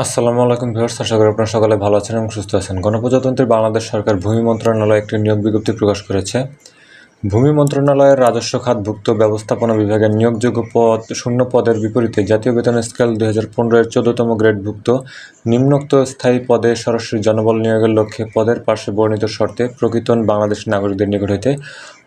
আসসালামু আলাইকুম ভিউয়ার্স, আশা করি আপনারা সকলে ভালো আছেন এবং সুস্থ আছেন। গণপ্রজাতন্ত্রী বাংলাদেশ সরকার ভূমি মন্ত্রণালয় একটি নিয়োগ বিজ্ঞপ্তি প্রকাশ করেছে। ভূমি মন্ত্রণালয়ের রাজস্ব খাত-ভুক্ত ব্যবস্থাপনা বিভাগের নিয়োগযোগ্য শূন্য পদের বিপরীতে জাতীয় বেতন স্কেল 2015 এর 14তম গ্রেডভুক্ত নিম্নোক্ত স্থায়ী পদে সরাসরি জনবল নিয়োগের লক্ষ্যে পদের পার্শ্বে বর্ণিত শর্তে প্রকৃত বাংলাদেশী নাগরিকদের নিকট হইতে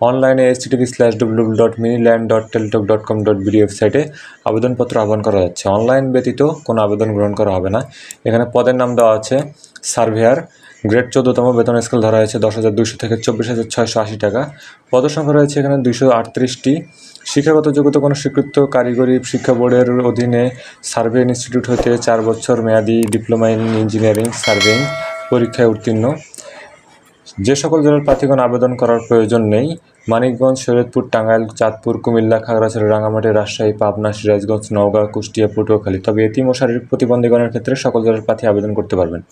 অনলাইনে http://www.miniland.teletalk.com.bd ওয়েবসাইটে আবেদনপত্র আহ্বান করা যাচ্ছে। অনলাইন ব্যতীত কোনো আবেদন গ্রহণ করা হবে না। এখানে পদের নাম দেওয়া আছে সার্ভেয়ার, গ্রেড 14তম, বেতন স্কেল ধরা হয়েছে 10,200 থেকে 24,680 টাকা। পদসংখ্যা রয়েছে এখানে 238টি। শিক্ষাগত যোগ্যতা কোনো স্বীকৃত কারিগরি শিক্ষা বোর্ডের অধীনে সার্ভে ইনস্টিটিউট হতে 4 বছর মেয়াদী ডিপ্লোমা ইন ইঞ্জিনিয়ারিং সার্ভেইং পরীক্ষায় উত্তীর্ণ। যে সকল জেলার প্রার্থীগণ আবেদন করার প্রয়োজন নেই: মানিকগঞ্জ, শরীয়তপুর, টাঙ্গাইল, চাঁদপুর, কুমিল্লা, খাগড়াছড়ি, রাঙামাটি, রাজশাহী, পাবনা, সিরাজগঞ্জ, নওগাঁ, কুষ্টিয়া, পটুয়াখালী। তবে এতিম ও শারীরিক প্রতিবন্ধীগণের ক্ষেত্রে সকল জেলার প্রার্থী আবেদন করতে পারবেন।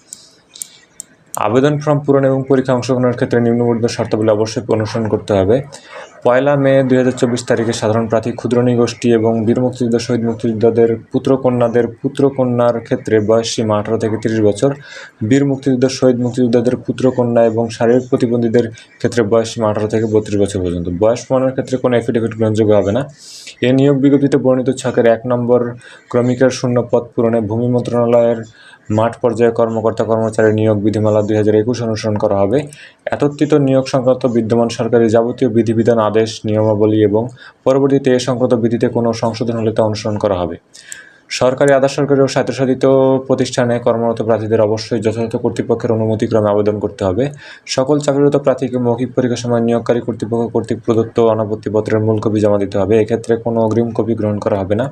আবেদন ফর্ম পূরণ এবং পরীক্ষা অংশগ্রহণের ক্ষেত্রে নিম্নবর্ণিত শর্তাবলী অবশ্যই অনুসরণ করতে হবে। 1 মে 2024 তারিখে সাধারণ প্রার্থী, ক্ষুদ্র নৃগোষ্ঠী এবং বীর মুক্তিযোদ্ধা, শহীদ মুক্তিযোদ্ধাদের পুত্র-কন্যার ক্ষেত্রে বয়স সীমা 18 থেকে 30 বছর, বীর মুক্তিযোদ্ধা, শহীদ মুক্তিযোদ্ধাদের পুত্র-কন্যা এবং শারীরিক প্রতিবন্ধীদের ক্ষেত্রে বয়স সীমা 18 থেকে 32 বছর পর্যন্ত। বয়স প্রমাণের ক্ষেত্রে কোনো এফিডেভিট গ্রহণযোগ্য হবে না। এ নিয়োগ বিজ্ঞপ্তিতে বর্ণিত ছকের 1 নম্বর ক্রমিকের শূন্য পদ পূরণে ভূমি মন্ত্রণালয়ের মাঠ পর্যায়ে কর্মকর্তা-কর্মচারী নিয়োগ বিধিমালা 2021 অনুসরণ করা হবে। এতদ্ধিত নিয়োগ সংক্রান্ত বিদ্যমান সরকারি যাবতীয় বিধিবিধান, আদেশ, নিয়মাবলী এবং পরবর্তীতে এ সংক্রান্ত বিধিতে কোনো সংশোধন হলে তা অনুসরণ করা হবে। সরকারি, আধা-সরকারি ও স্বায়ত্তশাসিত প্রতিষ্ঠানে কর্মরত প্রার্থীদের অবশ্যই যথাযথ কর্তৃপক্ষের অনুমতিক্রমে আবেদন করতে হবে। সকল চাকরিরত প্রার্থীকে মৌখিক পরীক্ষার সময় নিয়োগকারী কর্তৃপক্ষ কর্তৃক প্রদত্ত অনাপত্তিপত্রের মূল কপি জমা দিতে হবে। এক্ষেত্রে কোনো অগ্রিম কপি গ্রহণ করা হবে না।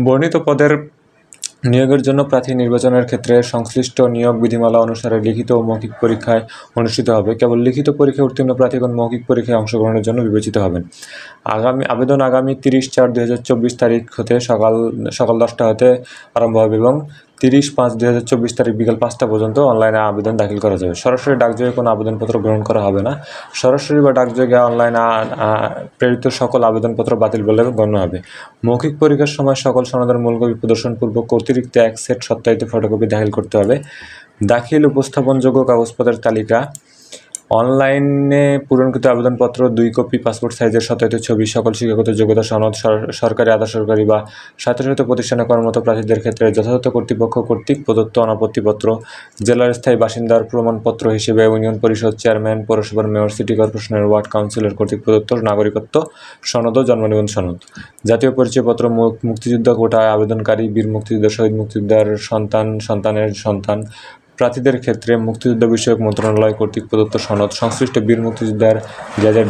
বর্ণিত পদের নিয়োগের জন্য প্রার্থী নির্বাচনের ক্ষেত্রে সংশ্লিষ্ট নিয়োগ বিধিমালা অনুসারে লিখিত ও মৌখিক পরীক্ষায় অনুষ্ঠিত হবে। কেবল লিখিত পরীক্ষায় উত্তীর্ণ প্রার্থীগণ মৌখিক পরীক্ষায় অংশগ্রহণের জন্য বিবেচিত হবেন। আগামী 30/4/2024 তারিখ হতে সকাল 10টা হতে আরম্ভ হবে এবং 30/5/2024 তারিখ বিকাল 5টা পর্যন্ত অনলাইনে আবেদন দাখিল করা যাবে। সরাসরি ডাকযোগে কোনো আবেদনপত্র গ্রহণ করা হবে না। সরাসরি বা ডাকযোগে অনলাইনে প্রেরিত সকল আবেদনপত্র বাতিল বলে গণ্য হবে। মৌখিক পরীক্ষার সময় সকল সনদের মূলকপি প্রদর্শনপূর্বক অতিরিক্ত 1 সেট সত্যায়িত ফটোকপি দাখিল করতে হবে। দাখিল উপস্থাপনযোগ্য কাগজপত্রের তালিকা: অনলাইনে পূরণকৃত আবেদনপত্র, 2 কপি পাসপোর্ট সাইজের সত্যায়িত ছবি, সকল শিক্ষাগত যোগ্যতা সনদ, সরকারি, আধা-সরকারি বা স্বায়ত্তশাসিত প্রতিষ্ঠানে কর্মরত প্রার্থীদের ক্ষেত্রে যথাযথ কর্তৃপক্ষ কর্তৃক প্রদত্ত অনাপত্তিপত্র, জেলার স্থায়ী বাসিন্দার প্রমাণপত্র হিসেবে ইউনিয়ন পরিষদ চেয়ারম্যান, পৌরসভার মেয়র, সিটি কর্পোরেশনের ওয়ার্ড কাউন্সিলর কর্তৃক প্রদত্ত নাগরিকত্ব সনদ ও জন্মনিবন্ধন সনদ। জাতীয় পরিচয়পত্র মুক্তিযোদ্ধা কোটায় আবেদনকারী, বীর মুক্তিযোদ্ধা, শহীদ মুক্তিযোদ্ধার সন্তানের সন্তান প্রার্থীদের ক্ষেত্রে মুক্তিযুদ্ধ বিষয়ক মন্ত্রণালয় কর্তৃক প্রদত্ত সনদ, সংশ্লিষ্ট বীর মুক্তিযোদ্ধার গ্যাজেট,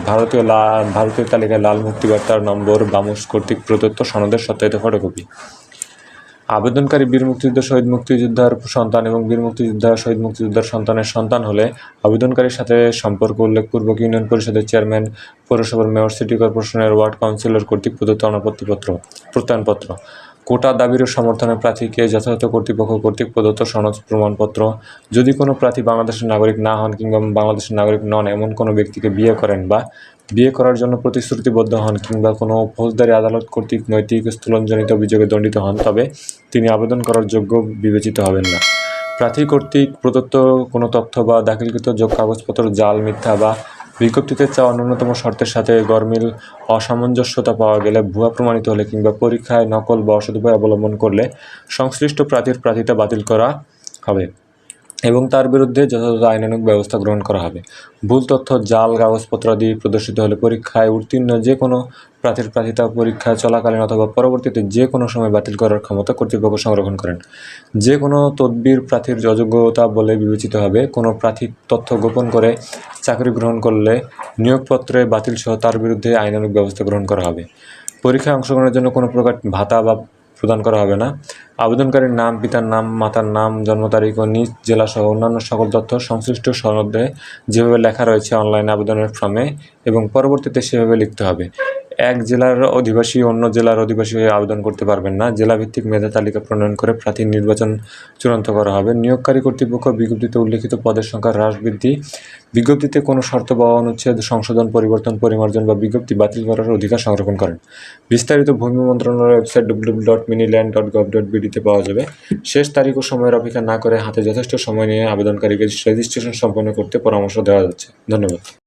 ভারতীয় তালিকায় লাল মুক্তিবার্তার নম্বর, বামুস কর্তৃক প্রদত্ত সনদের সত্যায়িত ফটোকপি। আবেদনকারী বীর মুক্তিযোদ্ধা, শহীদ মুক্তিযোদ্ধার সন্তান এবং বীর মুক্তিযোদ্ধা, শহীদ মুক্তিযোদ্ধার সন্তানের সন্তান হলে আবেদনকারীর সাথে সম্পর্ক উল্লেখপূর্বক ইউনিয়ন পরিষদের চেয়ারম্যান, পৌরসভার মেয়র, সিটি কর্পোরেশনের ওয়ার্ড কাউন্সিলর কর্তৃক প্রদত্ত প্রত্যয়নপত্র। কোটা দাবির সমর্থনে প্রার্থীকে যথাযথ কর্তৃপক্ষ কর্তৃক প্রদত্ত সনদ প্রমাণপত্র। যদি কোনো প্রার্থী বাংলাদেশের নাগরিক না হন কিংবা বাংলাদেশের নাগরিক নন এমন কোনো ব্যক্তিকে বিয়ে করেন বা বিয়ে করার জন্য প্রতিশ্রুতিবদ্ধ হন কিংবা কোনো ফৌজদারি আদালত কর্তৃক নৈতিক স্থূলজনিত অভিযোগে দণ্ডিত হন, তবে তিনি আবেদন করার যোগ্য বিবেচিত হবেন না। প্রার্থী কর্তৃক প্রদত্ত কোনো তথ্য বা দাখিলকৃত কাগজপত্র জাল, মিথ্যা বা বিজ্ঞপ্তিতে চাওয়া ন্যূনতম শর্তের সাথে গরমিল, অসামঞ্জস্যতা পাওয়া গেলে, ভুয়া প্রমাণিত হলে কিংবা পরীক্ষায় নকল বা অসৎ উপায় অবলম্বন করলে সংশ্লিষ্ট প্রার্থীর প্রার্থিতা বাতিল করা হবে এবং তার বিরুদ্ধে যথাযথ আইনানুগ ব্যবস্থা গ্রহণ করা হবে। ভুল তথ্য, জাল কাগজপত্রাদি প্রদর্শিত হলে পরীক্ষায় উত্তীর্ণ যে কোনো প্রার্থীর প্রার্থিতা পরীক্ষা চলাকালীন অথবা পরবর্তীতে যে কোনো সময় বাতিল করার ক্ষমতা কর্তৃপক্ষ সংরক্ষণ করেন। যে কোনো তদবির প্রার্থীর অযোগ্যতা বলে বিবেচিত হবে। কোনো প্রার্থী তথ্য গোপন করে চাকরি গ্রহণ করলে নিয়োগপত্রে বাতিলসহ তার বিরুদ্ধে আইনানুগ ব্যবস্থা গ্রহণ করা হবে। পরীক্ষায় অংশগ্রহণের জন্য কোনো প্রকার ভাতা বা প্রদান করা হবে না। আবেদনকারীর নাম, পিতার নাম, মাতার নাম, জন্ম তারিখ ও নিজ জেলাসহ অন্যান্য সকল তথ্য সংশ্লিষ্ট সনদে যেভাবে লেখা রয়েছে অনলাইন আবেদনের ফর্মে এবং পরবর্তীতে সেভাবে লিখতে হবে। এক জেলার অধিবাসী অন্য জেলার অধিবাসী হয়ে আবেদন করতে পারবেন না। জেলাভিত্তিক মেধা তালিকা প্রণয়ন করে প্রার্থীর নির্বাচন চূড়ান্ত করা হবে। নিয়োগকারী কর্তৃপক্ষ বিজ্ঞপ্তিতে উল্লেখিত পদের সংখ্যা হ্রাস বৃদ্ধি, বিজ্ঞপ্তিতে কোনো শর্ত বা অনুচ্ছেদ সংশোধন, পরিবর্তন, পরিমার্জন বা বিজ্ঞপ্তি বাতিল করার অধিকার সংরক্ষণ করেন। বিস্তারিত ভূমি মন্ত্রণালয়ের ওয়েবসাইট www.miniland.gov.bd-তে পাওয়া যাবে। শেষ তারিখ ও সময়ের অপেক্ষা না করে হাতে যথেষ্ট সময় নিয়ে আবেদনকারীকে রেজিস্ট্রেশন সম্পন্ন করতে পরামর্শ দেওয়া যাচ্ছে। ধন্যবাদ।